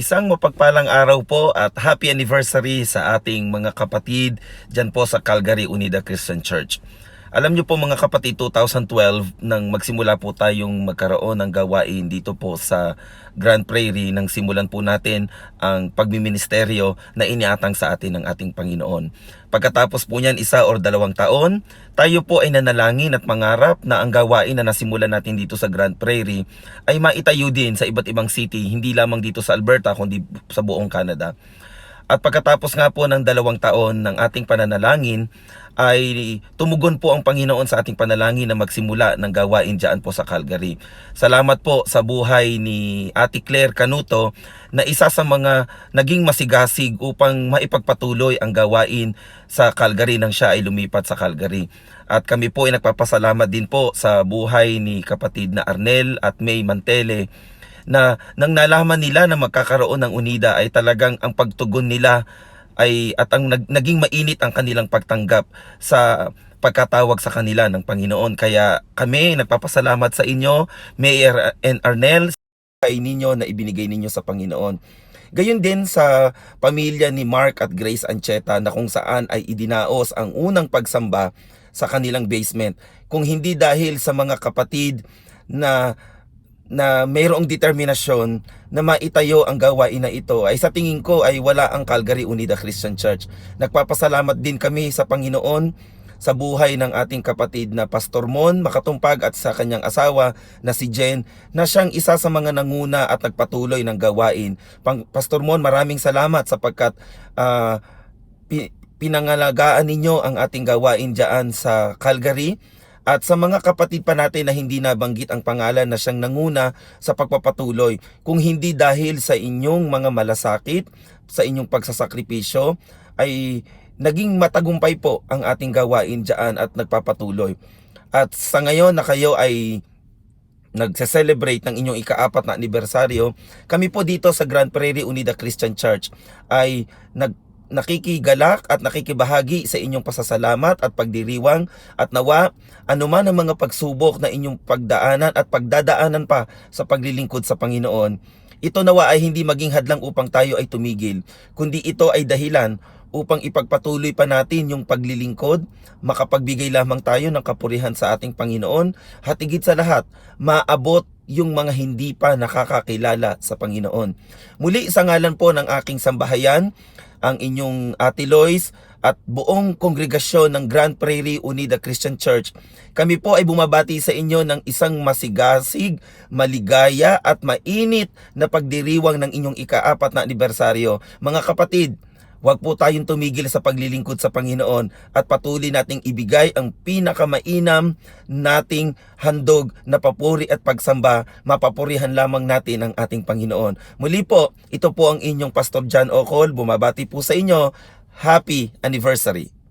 Isang mapagpalang araw po at happy anniversary sa ating mga kapatid dyan po sa Calgary Unida Christian Church. Alam niyo po mga kapatid, 2012 nang magsimula po tayong magkaroon ng gawain dito po sa Grand Prairie nang simulan po natin ang pagmiministeryo na iniatang sa atin ng ating Panginoon. Pagkatapos po niyan 1 or 2 taon, tayo po ay nanalangin at mangarap na ang gawain na nasimulan natin dito sa Grand Prairie ay maitayo din sa iba't ibang city, hindi lamang dito sa Alberta kundi sa buong Canada. At pagkatapos nga po ng 2 taon ng ating pananalangin, ay tumugon po ang Panginoon sa ating panalangin na magsimula ng gawain dyan po sa Calgary. Salamat po sa buhay ni Ate Claire Canuto na isa sa mga naging masigasig upang maipagpatuloy ang gawain sa Calgary nang siya ay lumipat sa Calgary. At kami po ay nagpapasalamat din po sa buhay ni kapatid na Arnel at May Mantele na nang nalaman nila na magkakaroon ng UNIDA ay talagang ang pagtugon nila ay at ang naging mainit ang kanilang pagtanggap sa pagkatawag sa kanila ng Panginoon. Kaya kami nagpapasalamat sa inyo, Mayor and Arnel, sa ninyo na ibinigay ninyo sa Panginoon. Gayon din sa pamilya ni Mark at Grace Ancheta na kung saan ay idinaos ang unang pagsamba sa kanilang basement. Kung hindi dahil sa mga kapatid na mayroong determinasyon na maitayo ang gawain na ito, ay sa tingin ko ay wala ang Calgary Unida Christian Church. Nagpapasalamat din kami sa Panginoon sa buhay ng ating kapatid na Pastor Mon Makatumpag at sa kanyang asawa na si Jen, na siyang isa sa mga nanguna at nagpatuloy ng gawain. Pastor Mon, maraming salamat sapagkat pinangalagaan ninyo ang ating gawain dyan sa Calgary. At sa mga kapatid pa natin na hindi nabanggit ang pangalan na siyang nanguna sa pagpapatuloy, kung hindi dahil sa inyong mga malasakit, sa inyong pagsasakripisyo, ay naging matagumpay po ang ating gawain dyan at nagpapatuloy. At sa ngayon na kayo ay nagse-celebrate ng inyong ika-4 na anibersaryo, kami po dito sa Grand Prairie Unida Christian Church ay nakikigalak at nakikibahagi sa inyong pasasalamat at pagdiriwang, at nawa anuman ang mga pagsubok na inyong pagdaanan at pagdadaanan pa sa paglilingkod sa Panginoon, ito nawa ay hindi maging hadlang upang tayo ay tumigil, kundi ito ay dahilan upang ipagpatuloy pa natin yung paglilingkod, makapagbigay lamang tayo ng kapurihan sa ating Panginoon, at higit sa lahat, maabot yung mga hindi pa nakakakilala sa Panginoon. Muli sa ngalan po ng aking sambahayan, ang inyong Ate Lois at buong kongregasyon ng Grand Prairie Unida Christian Church, kami po ay bumabati sa inyo ng isang masigasig, maligaya at mainit na pagdiriwang ng inyong ika-4 na anibersaryo. Mga kapatid, huwag po tayong tumigil sa paglilingkod sa Panginoon at patuloy nating ibigay ang pinakamainam nating handog na papuri at pagsamba. Mapapurihan lamang natin ang ating Panginoon. Muli po, ito po ang inyong Pastor John Ocol, bumabati po sa inyo. Happy anniversary!